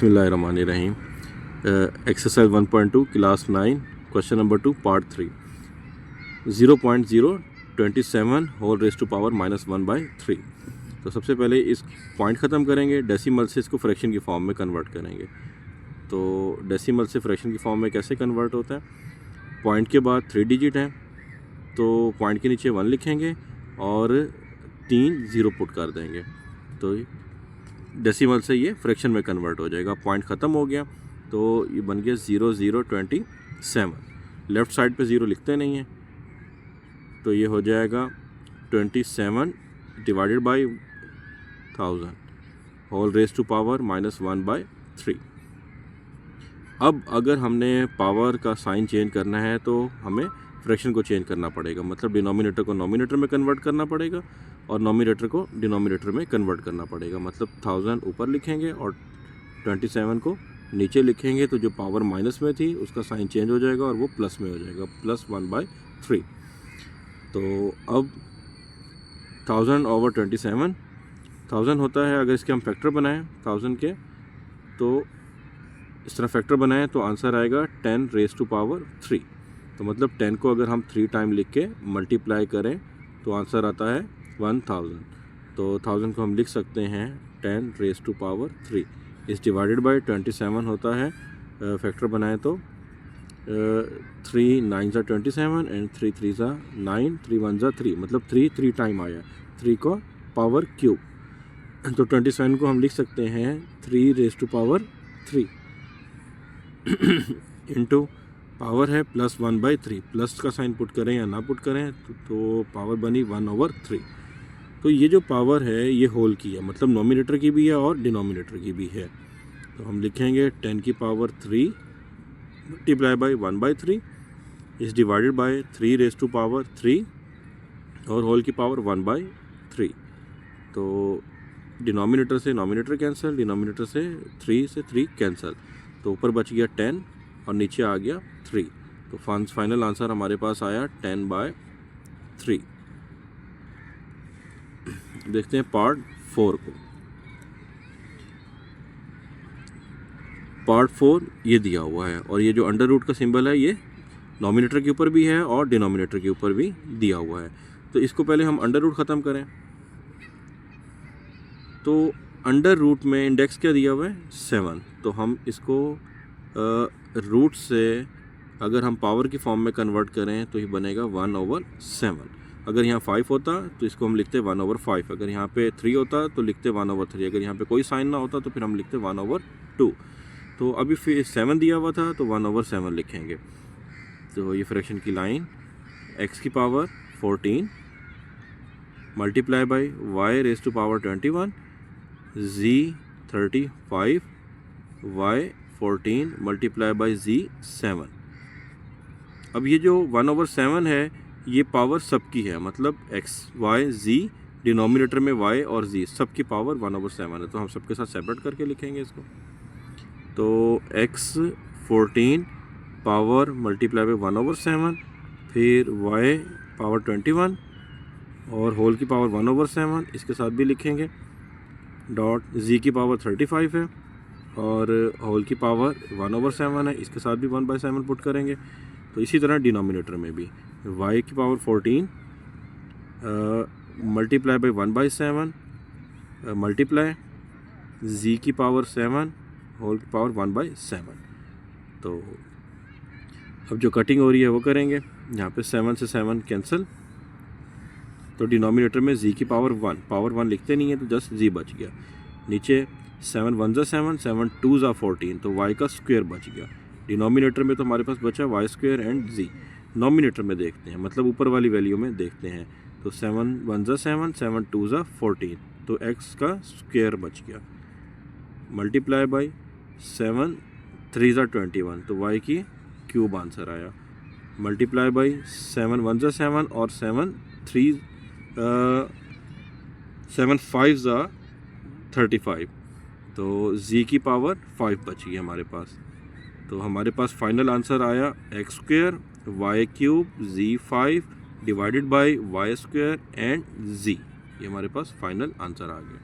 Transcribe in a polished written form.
बिस्मिल्लाहिर्रहमानिर्रहीम। Exercise 1.2 class 9 question number 2 part 3 0.027 whole raise to power -1/3। तो सबसे पहले इस पॉइंट ख़त्म करेंगे, डेसिमल से इसको फ्रैक्शन की फॉर्म में कन्वर्ट करेंगे। तो डेसिमल से फ्रैक्शन की फॉर्म में कैसे कन्वर्ट होता है? पॉइंट के बाद 3 डिजिट हैं तो पॉइंट के नीचे 1 लिखेंगे और 3 ज़ीरो पुट कर देंगे तो डेसिमल से ये फ्रैक्शन में कन्वर्ट हो जाएगा। पॉइंट ख़त्म हो गया तो ये बन गया 0027। लेफ़्ट साइड पे 0 लिखते नहीं हैं तो ये हो जाएगा 27 divided by 1000 whole raise to power -1/3। अब अगर हमने पावर का साइन चेंज करना है तो हमें फ्रैक्शन को चेंज करना पड़ेगा, मतलब डिनोमिनेटर को नोमिनेटर में कन्वर्ट करना पड़ेगा और नोमिनेटर को डिनोमिनेटर में कन्वर्ट करना पड़ेगा। मतलब 1000 ऊपर लिखेंगे और 27 को नीचे लिखेंगे तो जो पावर माइनस में थी उसका साइन चेंज हो जाएगा और वो प्लस में हो जाएगा, +1/3। तो अब 1000 ओवर 27 1000 होता है। अगर इसके हम फैक्टर बनाएं 1000 के तो इस तरह फैक्टर बनाएं तो आंसर आएगा 10 रेज टू पावर 3। तो मतलब 10 को अगर हम 3 टाइम लिख के मल्टीप्लाई करें तो आंसर आता है 1000। तो 1000 को हम लिख सकते हैं 10 रेज टू पावर 3 इस डिवाइडेड बाय 27 होता है। फैक्टर बनाएं तो 3 9 ज़ा 27 एंड 3 3 ज़ा 9, 3 1 ज़ा 3, मतलब 3 टाइम आया, 3 को पावर क्यूब। तो 27 को हम लिख सकते हैं 3 raise to power 3 into power है +1/3। प्लस का साइन पुट करें या ना पुट करें तो पावर बनी 1/3। तो ये जो पावर है ये होल की है, मतलब नोमिनेटर की भी है और डिनोमिनेटर की भी है। तो हम लिखेंगे 10 की पावर 3 मल्टीप्लाई बाई 1/3 इस divided by 3 raise to power 3 और होल की पावर 1/3। तो डिनोमिनेटर से नोमिनेटर कैंसिल, डिनोमिनेटर से 3 कैंसिल, तो ऊपर बच गया 10 और नीचे आ गया 3। तो फाइनल आंसर हमारे पास आया 10/3। देखते हैं पार्ट 4 को। पार्ट 4 ये दिया हुआ है और ये जो अंडर रूट का सिंबल है ये नोमिनेटर के ऊपर भी है और डिनोमिनेटर के ऊपर भी दिया हुआ है। तो इसको पहले हम अंडर रूट ख़त्म करें। तो अंडर रूट में इंडेक्स क्या दिया हुआ है 7, तो हम इसको रूट से अगर हम पावर की फॉर्म में कन्वर्ट करें तो ये बनेगा 1/7। अगर यहाँ 5 होता तो इसको हम लिखते 1/5। अगर यहाँ पे 3 होता तो लिखते 1/3। अगर यहाँ पे कोई साइन ना होता तो फिर हम लिखते 1/2। तो अभी फिर 7 दिया हुआ था तो 1/7 लिखेंगे। तो ये फ्रैक्शन की लाइन x की power 14 multiply by y raise to power 21 z 35 y 14 multiply by z 7। अब ये जो 1/7 है ये पावर सबकी है, मतलब x y z डिनोमिनेटर में y और z सबकी पावर 1/7 है। तो हम सबके साथ सेपरेट करके लिखेंगे इसको। तो x 14 पावर मल्टीप्लाई बाई 1/7 फिर y पावर 21 और होल की पावर 1/7 इसके साथ भी लिखेंगे। डॉट z की पावर 35 है और होल की पावर 1/7 है, इसके साथ भी 1/7 पुट करेंगे। तो इसी तरह डिनोमिनेटर में भी y की power 14 multiply by 1/7 multiply z की पावर 7 होल की पावर 1/7। तो अब जो कटिंग हो रही है वो करेंगे। यहाँ पे 7 से 7 कैंसिल, तो डिनोमिनेटर में z की पावर 1 लिखते नहीं है तो जस्ट z बच गया। नीचे 7 1 ज़ा 7, 7 2 ज़ा 14, तो y का स्क्वायर बच गया। डिनोमिनेटर में तो हमारे पास बचा y² एंड z। नोमिनेटर में देखते हैं, मतलब ऊपर वाली वैल्यू में देखते हैं। तो 7 1 ज़ा 7, 7 2 ज़ा 14, तो x का स्क्वायर बच गया मल्टीप्लाई बाई 7 3 ज़ा 21, तो y की क्यूब आंसर आया मल्टीप्लाई बाई 7 1 ज़ा 7 और 7 5 ज़ा 35, तो z की पावर 5 बची है हमारे पास। तो हमारे पास फाइनल आंसर आया x² y³ z5 divided by y² and z। ये हमारे पास फाइनल आंसर आ गया।